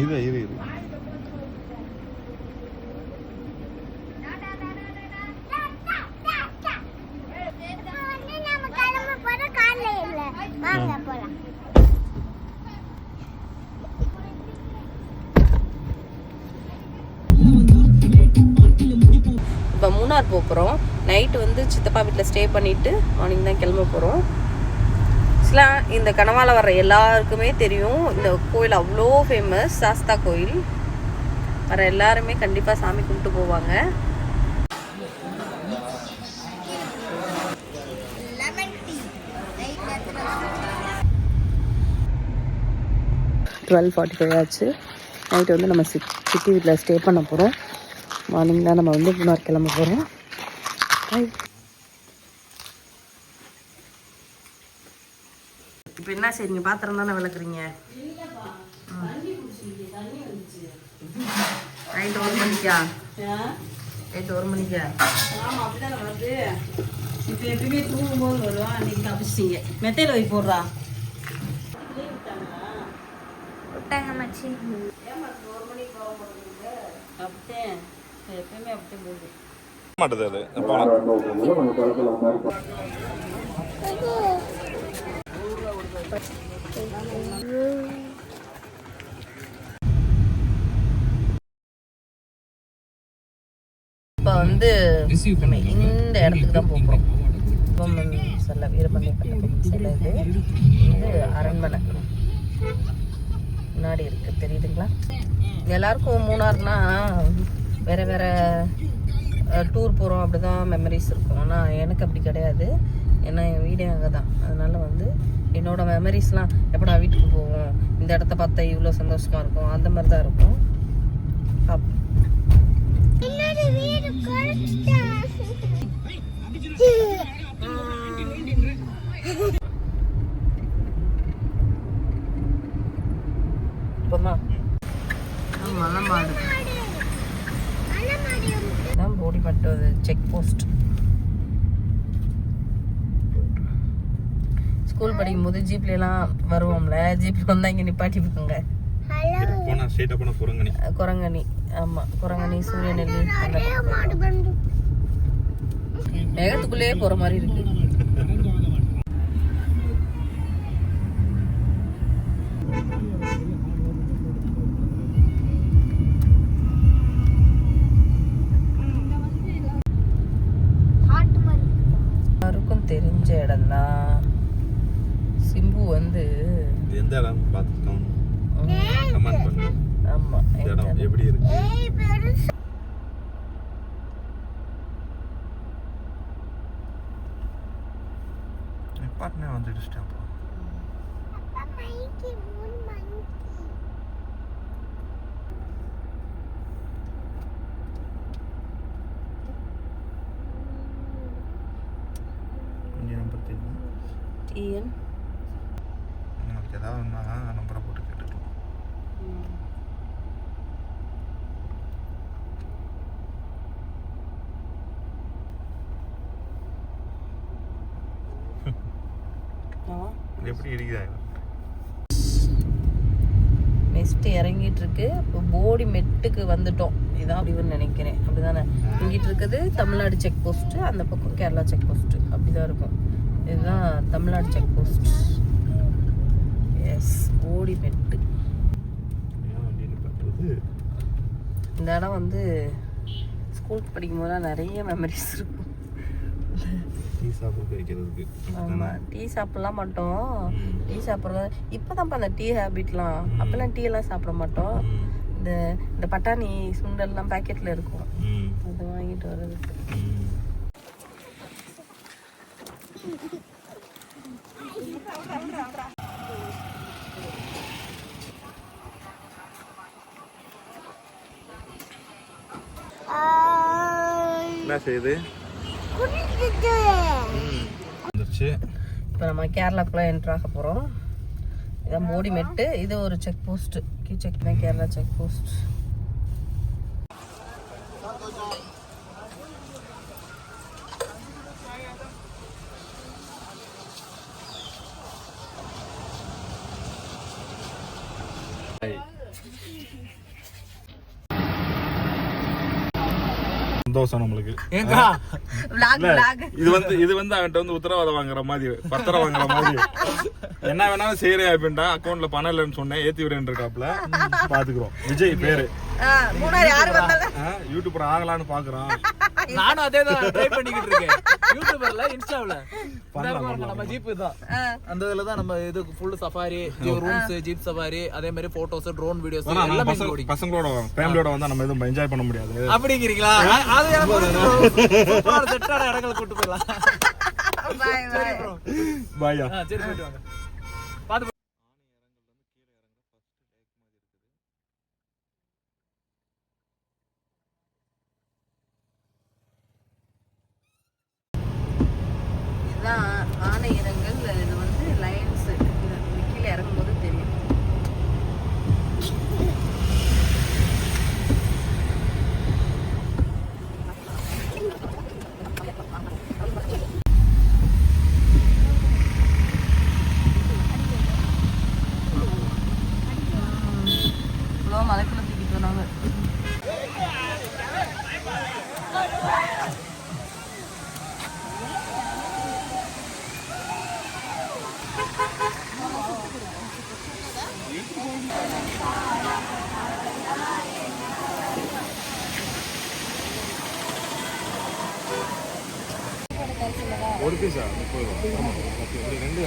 இரு இரு இரு. இப்போ மூணார் போகிறோம். நைட்டு வந்து சித்தப்பா வீட்டில் ஸ்டே பண்ணிவிட்டு மார்னிங் தான் கிளம்ப போகிறோம். ஆக்சுவலாக இந்த கனவால வர்ற எல்லாருக்குமே தெரியும், இந்த கோயில் அவ்வளோ ஃபேமஸ். சாஸ்தா கோயில் வர எல்லாருமே கண்டிப்பாக சாமி கும்பிட்டு போவாங்க. டுவெல் 45 ஆச்சு. நைட்டு வந்து நம்ம சித்தி வீட்டில் ஸ்டே பண்ண போகிறோம். மார்னிங் தான் நம்ம வந்து மூணார் கிளம்ப போகிறோம். இப்போ என்ன செய்றீங்க? பாத்திரம் தானே விளக்குறீங்க. நைட்டு 1 மணிக்கா? நைட்டு 1 மணிக்கா? ஆமாம், அப்படிதானே வருது. இப்போ எப்பயுமே தூங்கும்போது வருவான். அன்றைக்கி தப்பிச்சிட்டிங்க. மெத்தையில் போய் போடுறா. விட்டாங்க மச்சி. ஏமா 1 மணிக்கு போக மாட்டேங்குது? அப்படியே எப்பயுமே அப்படியே போகுது மாட்டேது. அது இப்போ வந்து இந்த இடத்துக்கு தான் போகிறோம். சில வீரமணிப்பட்ட சில இது அரண்மனை முன்னாடி இருக்கு, தெரியுதுங்களா? எல்லாருக்கும் மூணார்னா வேற வேற டூர் போகிறோம் அப்படிதான் மெமரிஸ் இருக்கும். ஆனால் எனக்கு அப்படி கிடையாது. ஏன்னா என் வீடே அங்கே தான். அதனால வந்து என்னோட மெமரிஸ்லாம் எப்படா வீட்டுக்கு போவோம், இந்த இடத்த பார்த்தா இவ்வளோ சந்தோஷமா இருக்கும், அந்த மாதிரி தான் இருக்கும். போடிப்பட்டது செக் போஸ்ட். ஸ்கூல் படிக்கும்போது ஜீப்லாம் வருவோம்ல, ஜீப்ல வந்தா இங்க நிப்பாட்டிப்பாங்க. குரங்கணி. ஆமா, குரங்கணி, சூரியநெல்லி. மேகத்துக்குள்ளேயே போற மாதிரி இருக்கு. தெரிஞ்ச இடம் தான். சிம்பு வந்து எந்த இடம் பார்த்துட்டோம், கமெண்ட் பண்ணுங்க. ஆமா, இந்த இடம் எப்படி இருக்கு? பார்ட்னர் வந்து டிஸ்டர்ப் டிஎன் உங்களுக்கு ஏதாவது ஒன்றா நம்பரை போட்டு கேட்டுக்கலாம். எப்படி இருக்குதா? நெக்ஸ்ட் இறங்கிட்டு இருக்கு. இப்போ போடி மெட்டுக்கு வந்துட்டோம். இதான் அப்படின்னு நினைக்கிறேன். அப்படிதானே இங்கிட்டு இருக்குது தமிழ்நாடு செக் போஸ்ட், அந்த பக்கம் கேரளா செக் போஸ்ட். அப்படிதான் இருக்கும். இதுதான் Tamil Nadu check post. S, Bodi Mettu. இந்த இடம் வந்து ஸ்கூல் படிக்கும் போதெல்லாம் நிறைய மெமரிஸ் இருக்கும். ஆமாம், டீ சாப்பிடலாம் மாட்டோம். டீ சாப்பிட்றது இப்போதான்ப்பா அந்த டீ ஹேபிட்லாம். அப்போல்லாம் டீ எல்லாம் சாப்பிட மாட்டோம். இந்த பட்டாணி சுண்டல்லாம் பேக்கெட்டில் இருக்கும், அதை வாங்கிட்டு வர்றது. என்ன செய்யுது? இப்போ நம்ம கேரளாக்குள்ள என்ட்ரு ஆக போகிறோம். இதான் போடி மெட்டு. இது ஒரு செக் போஸ்ட். செக் தான் கேரளா செக் போஸ்ட். சந்தோஷம் நம்மளுக்கு. இது வந்து அவன்கிட்ட வந்து உத்தரவாதம் வாங்குற மாதிரி, பத்திரம் வாங்குற மாதிரி. என்ன வேணாலும் செய்யறேன் அப்படின்ட்டா, அக்கௌண்ட்ல பணம் இல்லைன்னு சொன்னேன், ஏத்தி விடுறேன் இருக்காப்ல. பாத்துக்கிறோம். விஜய் பேரு யூடியூபர் ஆகலான்னு பாக்குறான். நானும் அதே தான் ட்ரை பண்ணிக்கிட்டு இருக்கேன். யூடியூபர்ல இன்ஸ்டால நம்ம ஜீப் தான், அந்த இதுல தான் நம்ம இது full safari rooms, jeep safari, அதே மாதிரி போட்டோஸ், ட்ரோன் வீடியோஸ் எல்லாம் பசங்களோட ஃபேமிலியோட வந்தா நம்ம எதுவும் என்ஜாய் பண்ண முடியாது. அப்படிங்கிறீங்களா? அது சூப்பரா செட்டான இடங்களுக்கு கூட்டி போயிடலாம். பாய்யா. சரி போயிட்டு வாங்க. பாத்து ஆனை இறங்கல். இது வந்து லைன்ஸ் கீழே இறங்கும்போது தெரியும். மலைக்குள்ள தூக்கிட்டு வராங்க. ஒரு பீஸா 30 ரூபா. ரெண்டு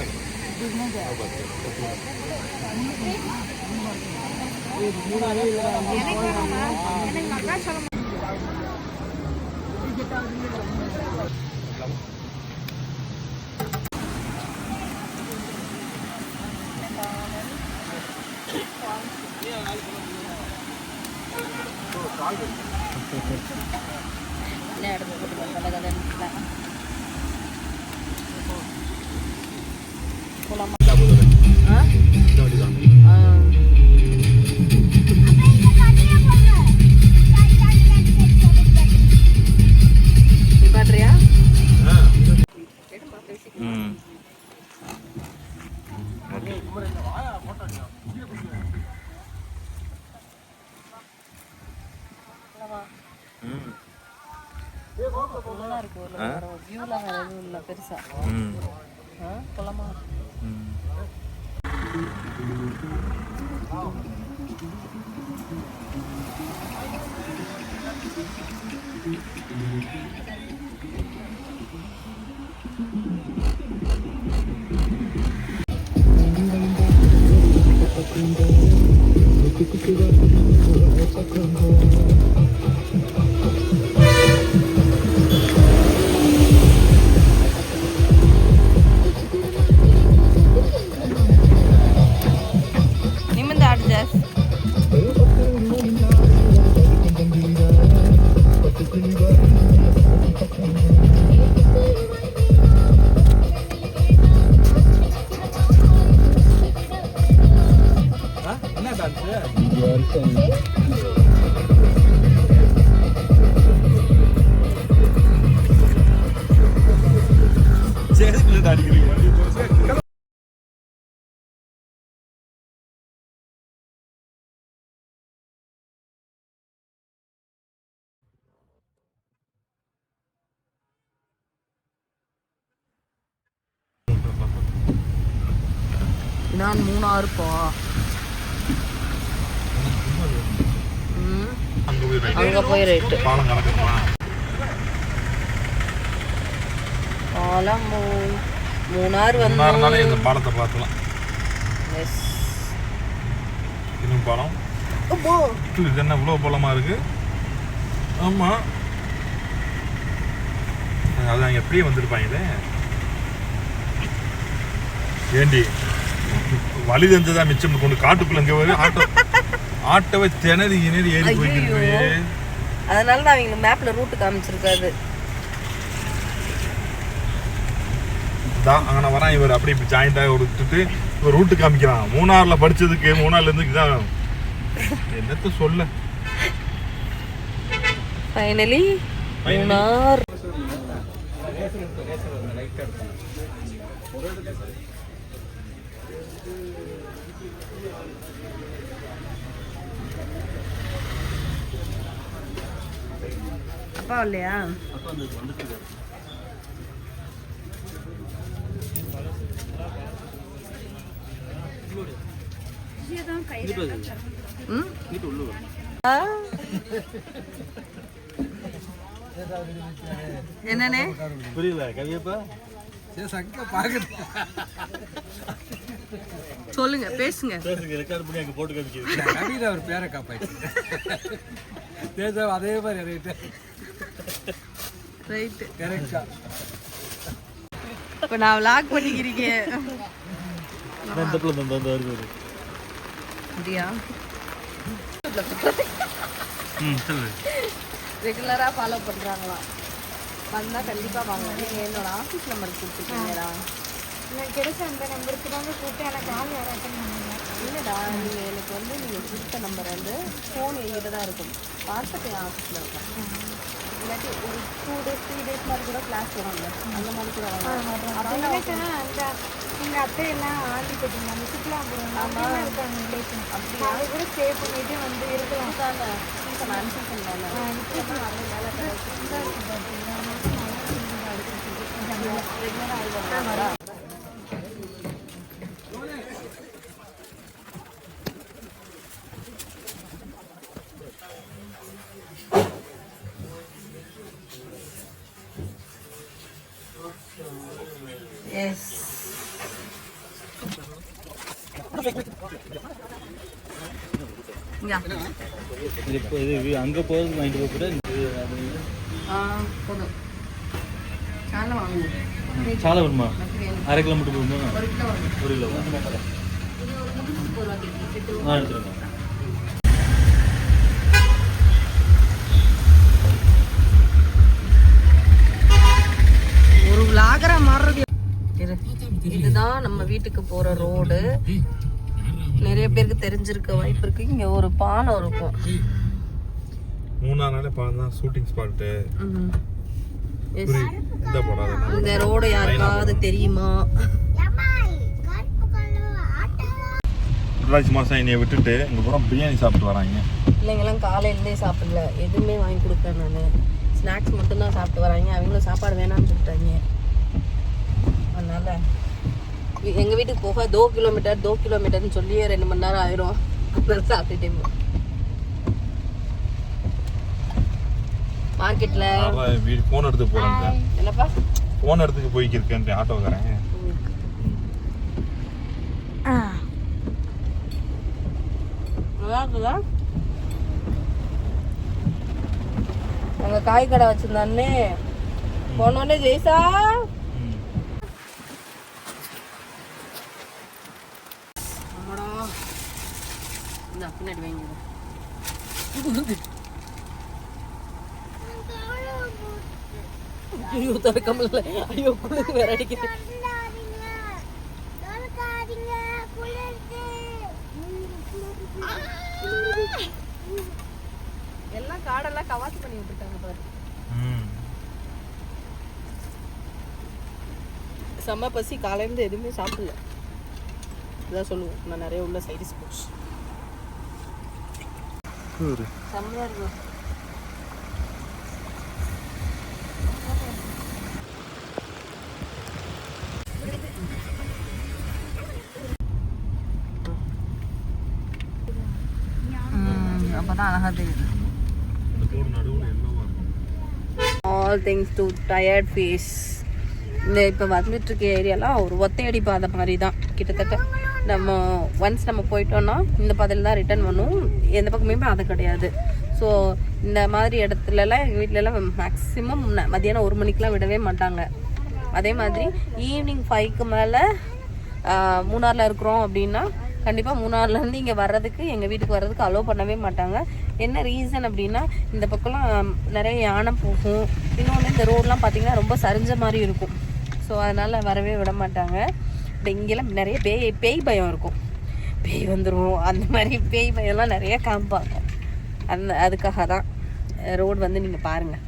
பெருசா போலாமா? நான் மூணாறு அங்க போய் ரைட்டு பாலம் மூணாறு வந்து இந்த பாலத்தை பார்க்கலாம். இன்னும் பாலம் இது என்ன இவ்வளோ பாலமா இருக்கு? ஆமா, அது எப்படியே வந்துருப்பாங்களே. ஏண்டி வழி தெரிஞ்சதா மிச்சம் கொண்டு காட்டுக்குள்ள இங்க போய் ஆட்டோவை திணறி ஏறி போய்க்கிட்டு. அதனால தான் அவங்க மேப்ல ரூட் காமிச்சிருக்காது. அங்கே வரான் இவர் அப்படி இப்படி ஜாயிண்டாக விட்டுட்டு இவர் ரூட்டு காமிக்கிறான். மூணாறுல படிச்சதுக்கு மூணாறுல இருந்து இதான் என்னத்த சொல்ல. ஃபைனலி மூணார். அப்பா இல்லையா? என்னண்ணே புரியல கவியப்பா சொல்லுங்க, பேசுங்க. ரெக்கார்ட் பண்ணி அங்க போட்டு காமிக்கிறேன். அவர் பேரை காப்பாச்சு அதே மாதிரி ரைட்டு. கரெக்டா. இப்போ நான் வ்ளாக் பண்ணிக்கிறீங்க அப்படியா? ரெகுலராக ஃபாலோ பண்ணுறாங்களாம். வந்தால் கண்டிப்பாக வாங்க. நீங்கள் என்னோட ஆஃபீஸ் நம்பர் கொடுத்துருக்கீங்கடா. நான் கிடைச்ச அந்த நம்பருக்கு தாங்க கூப்பிட்டு எனக்கு ஆள் யாரும் அட்டன் பண்ணுங்க. இல்லைடா, நீங்கள் எனக்கு வந்து நீங்கள் கொடுத்த நம்பர் வந்து ஃபோன் எங்கிட்ட தான் இருக்கும். வாட்ஸ்அப் என் ஆஃபீஸில் இருக்கும். இல்லாட்டி ஒரு 2 days 3 days மாதிரி கூட கிளாஸ் வராங்க. அந்த மாதிரி கூட வாங்க. அப்படின்னா எனக்கு அந்த எங்கள் அத்தையெல்லாம் ஆண்டி போட்டிருந்தாங்க. அந்த சுற்றுலாபுரம் அம்மா இருக்காங்க ரிலேஷன். அப்படி அதை கூட ஸ்டே பண்ணிட்டு வந்து இருக்கலாம். தாங்க நான் அனுப்பிச்சு தானே ரெகுலராக எஸ். அங்க போறது வாங்கிட்டு போக போதும். சாலை வாங்குவோம். சாலை வருமா? அரை கிலோ மட்டும் போகுமா? 1 கிலோ வரும். 1 கிலோ எடுத்துருங்க. ஒரு விளாகரா மாறுறது. இதுதான் நம்ம வீட்டுக்கு போற ரோடு. நிறைய பேருக்கு தெரிஞ்சிருக்க வாய்ப்பு இருக்கு. இங்க ஒரு பாலம் இருக்கும். 3 நாளே பாலம் தான் ஷூட்டிங் ஸ்பாட்டு. இந்த ரோடு யாருக்காவது தெரியுமா? மாசம் என்னைய விட்டுட்டு இங்க பூரா பிரியாணி சாப்பிட்டு வராங்க. பிள்ளைங்கெல்லாம் காலையிலேருந்தே சாப்பிடல. எதுவுமே வாங்கி கொடுப்பேன் நான். ஸ்நாக்ஸ் மட்டும்தான் சாப்பிட்டு வராங்க. அவங்களும் சாப்பாடு வேணாம்னு சொல்லிட்டாங்க. அதனால எங்கள் வீட்டுக்கு போக 2 கிலோமீட்டர்னு சொல்லி 2 மணி நேரம் ஆயிரும். அதனால சாப்பிட்டுட்டே மார்க்கெட்ல போன் எடுத்து போறேன். என்னப்பா போன் எடுத்துக்கு போய்க்கிருக்கேன் ஆட்டோக்காரன். நல்லா இருக்குதா? அங்க காய் கடை வச்சிருந்தானே போனோடனே ஜெய்சா பின்னாடி வாங்கி ஐயோ திறக்கமில்ல. ஐயோ குளிர் வேற அடிக்குது. எல்லாம் காடெல்லாம் கவாசி பண்ணி விட்டுருக்காங்க பாரு. செம்ம பசி. காலையிலேருந்து எதுவுமே சாப்பிடல. இதான் சொல்லுவோம் நான் நிறைய உள்ள சைடிஸ் போச்சு. செம்மையா இருக்கும். அப்பதான் அழகா தெரியுது. All things to tired face. இந்த இப்போ வந்துட்டு இருக்க ஏரியாலாம் ஒரு ஒத்தையடி பாதை மாதிரி தான். கிட்டத்தட்ட நம்ம ஒன்ஸ் நம்ம போயிட்டோம்னா இந்த பாதையில் தான் ரிட்டர்ன் பண்ணுவோம். எந்த பக்கமே பாதை கிடையாது. ஸோ இந்த மாதிரி இடத்துலலாம் எங்கள் வீட்டிலலாம் மேக்ஸிமம் மத்தியானம் 1 மணிக்கெலாம் விடவே மாட்டாங்க. அதே மாதிரி ஈவினிங் 5க்கு மேலே மூணாரில் இருக்கிறோம் அப்படின்னா கண்டிப்பாக மூணார்லேருந்து இங்கே வர்றதுக்கு எங்கள் வீட்டுக்கு வர்றதுக்கு அலோவ் பண்ணவே மாட்டாங்க. என்ன ரீசன் அப்படின்னா இந்த பக்கம்லாம் நிறைய யானை போகும். இன்னொன்று இந்த ரோடெலாம் பார்த்திங்கன்னா ரொம்ப சரிஞ்ச மாதிரி இருக்கும். ஸோ அதனால் வரவே விட மாட்டாங்க. இப்போ இங்கெல்லாம் நிறைய பேய் பயம் இருக்கும். பேய் வந்துடும் அந்த மாதிரி பேய் பயம்லாம் நிறைய காமிப்பாங்க. அதுக்காக தான் ரோடு வந்து நீங்கள் பாருங்கள்.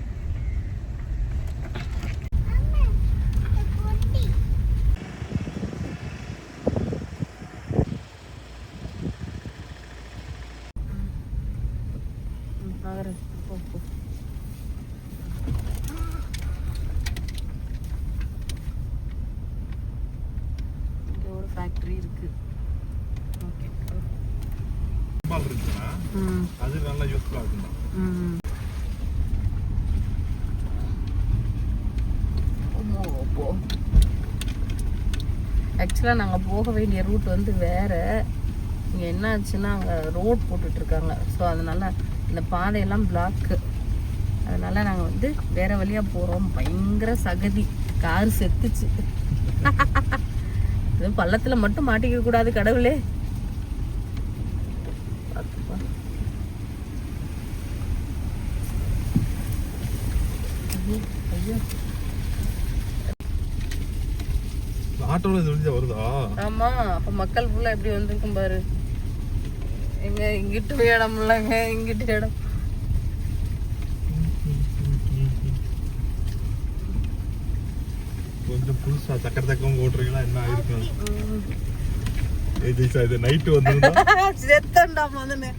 ஃபேக்டரி இருக்கு. ஓகே. பால் இருக்குன்னா அது நல்லா யூஸ்ஃபுல்லா இருக்கும். ஆக்சுவலாக நாங்கள் போக வேண்டிய ரூட் வந்து வேறு. இங்கே என்ன ஆச்சுன்னா அங்கே ரோட் போட்டுட்ருக்காங்க. ஸோ அதனால் இந்த பாதையெல்லாம் பிளாக்கு. அதனால் நாங்கள் வந்து வேறு வழியாக போகிறோம். பயங்கர சகதி, கார் செத்துச்சு. இது பள்ளத்தில் மட்டும் மாட்டிக்க கூடாது கடவுளே. பார்த்துப்பா. ஐயோ ஆட்டோல இந்த வழியா வருதா? ஆமா, அப்ப மக்கள் ஃபுல்லா எப்படி வந்திருக்கும் பாரு. எங்க இங்கிட்டு இடம் இல்லைங்க, இங்கிட்டு இடம். கொஞ்சம் புதுசா சக்கர சக்கம் போட்டுறீங்களா என்ன ஆயிருக்கும்? இது நைட்டு வந்திருந்தா செத்தண்டா மதனே.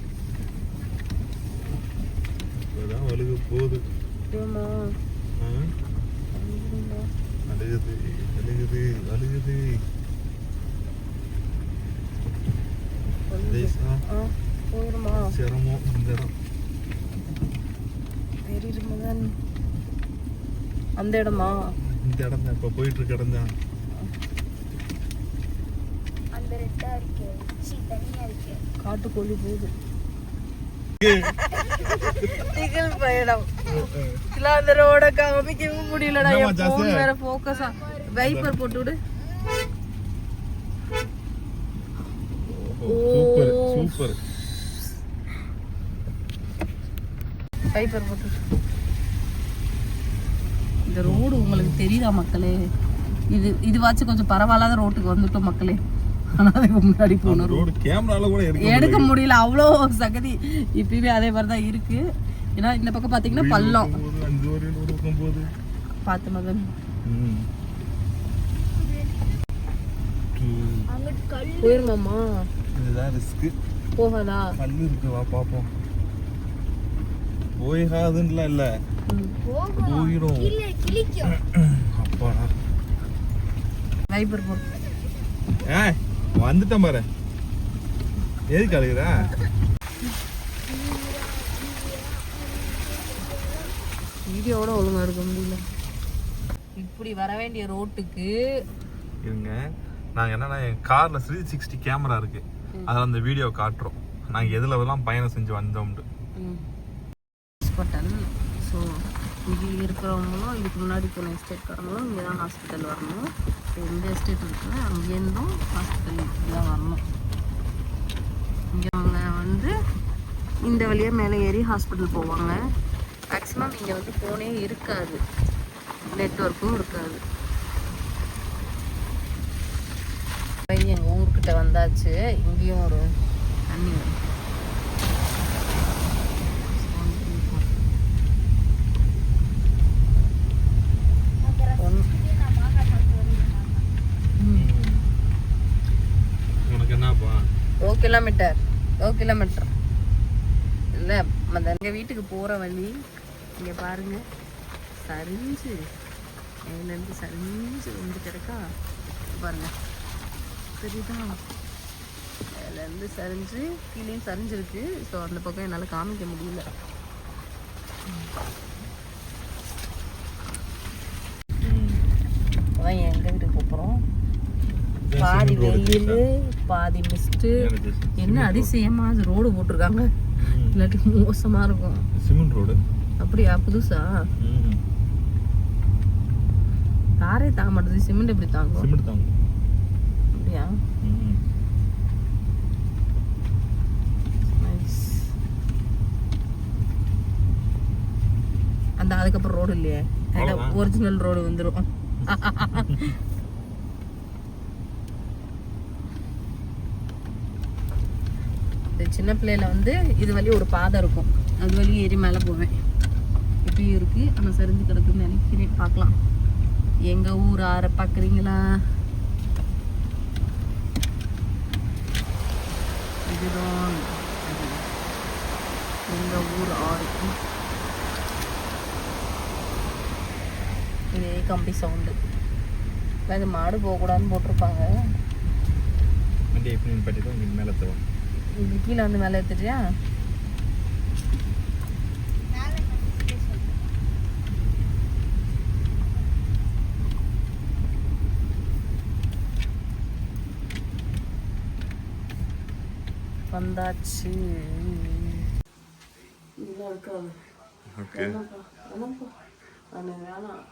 அதான் வழுகு போகுது. அழுகுது அழுகுது அழுகுது. போயிருமா சிரமம் இந்த இடம். மகன் அந்த இடமா? இந்த இடம் தான் இப்ப போயிட்டு இருக்க இடம் தான். காட்டுக்கோழி போகுது. திகில் பயணம். அந்த ரோட காமிக்கவும் முடியலடா. என் போன் வேற போக்கஸா. வைப்பர் போட்டு விடு. Super super. வைப்பர் போட்டு. இந்த ரோடு உங்களுக்கு தெரியுதா மக்களே? இதுவாச்சும் கொஞ்சம் பரவாயில்லாத ரோட்டுக்கு வந்துட்டோம் மக்களே. முன்னாடி போன ரோடு கேமரால கூட எடுக்க முடியல, அவ்வளோ சகதி. இப்பயுமே அதே மாதிரிதான் இருக்கு. ஏன்னா இந்த பக்கம் பாத்தீங்கன்னா பள்ளம். பார்த்து மகன் போயிருமாமா? இதுதான் ரிஸ்க். போகாதா? கல்லு இருக்கு, வா பாப்போம். போகாதுன்னு இல்ல, போயிடும். அப்பாடா வைப்பர் போட்டு. வந்துட்டேன் பாரு. எதுக்கு அழுகுற? வீடியோட ஒழுங்கா இருக்க முடியல. இப்படி வர வேண்டிய ரோட்டுக்கு இருங்க. நாங்கள் என்னன்னா என் காரில் 360 கேமரா இருக்கு. அதில் அந்த வீடியோ காட்டுறோம் நாங்கள் எதுலலாம் பயணம் செஞ்சு வந்தோம்ட்டு. ஹாஸ்பிட்டல். ஸோ இங்கே இருக்கிறவங்களும் இதுக்கு முன்னாடி போன எஸ்டேட்காரங்களும் இங்கே தான் ஹாஸ்பிட்டல் வரணும். எந்த எஸ்டேட் இருக்குன்னா அங்கேருந்தும் ஹாஸ்பிட்டல் இப்படி தான் வரணும். இங்கே அவங்க வந்து இந்த வழியாக மேலே ஏறி ஹாஸ்பிட்டல் போவாங்க. மேக்ஸிமம் இங்கே வந்து ஃபோனே இருக்காது, நெட்வொர்க்கும் இருக்காது. எங்கள் ஊர்கிட்ட வந்தாச்சு. இங்கேயும் ஒரு தண்ணி வரும். உனக்கு என்னப்பா? 1 கிலோமீட்டர் இல்லை, எங்கள் வீட்டுக்கு போகிற வழி இங்கே பாருங்க. சரிஞ்சு மேலேருந்து சரிஞ்சு வந்து கிடக்கா பாருங்க, தெரியுதா? மேலேருந்து சரிஞ்சு கீழேயும் சரிஞ்சிருக்கு. ஸோ அந்த பக்கம் என்னால் காமிக்க முடியல. அதான் எங்கள் வீட்டுக்கு போகிறோம். பாதி வெயில் பாதி மிஸ்ட்டு. என்ன அதிசயமா அது ரோடு போட்டிருக்காங்க, இல்லாட்டி மோசமா இருக்கும். Cement road. அப்படியா? புதுசா? காரே தாங்க மாட்டேது, சிமெண்ட் எப்படி தாங்கும்? சிமெண்ட் தாங்கும். அப்படியா? அந்த அதுக்கப்புறம் ரோடு இல்லையே, ஒரிஜினல் ரோடு வந்துடும். சின்ன பிள்ளையில வந்து இது வழி ஒரு பாதை இருக்கும், அது வழி ஏறி மேலே போவேன். இப்பயும் இருக்கு, ஆனால் சரிஞ்சு கிடக்குன்னு நினைக்கிறேன். பார்க்கலாம். எங்க ஊர் ஆற பார்க்குறீங்களா? இதுதான் எங்க ஊர் ஆறு. இதே கம்பி சவுண்டு. அது மாடு போகக்கூடாதுன்னு போட்டிருப்பாங்க. வண்டியை எப்படி நிப்பாட்டிட்டு இங்கே மேலே தருவோம். இது கீழே வந்து மேலே எடுத்துட்டியா? வந்தாச்சு. இதெல்லாம் இருக்காது. ஓகே என்னப்பா அது வேணாம்.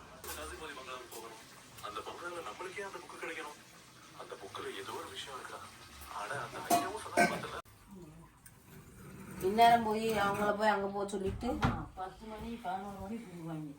இந்நேரம் போய் அவங்கள போய் அங்கே போக சொல்லிட்டு 10 மணி 11 மணி போடுவாங்க.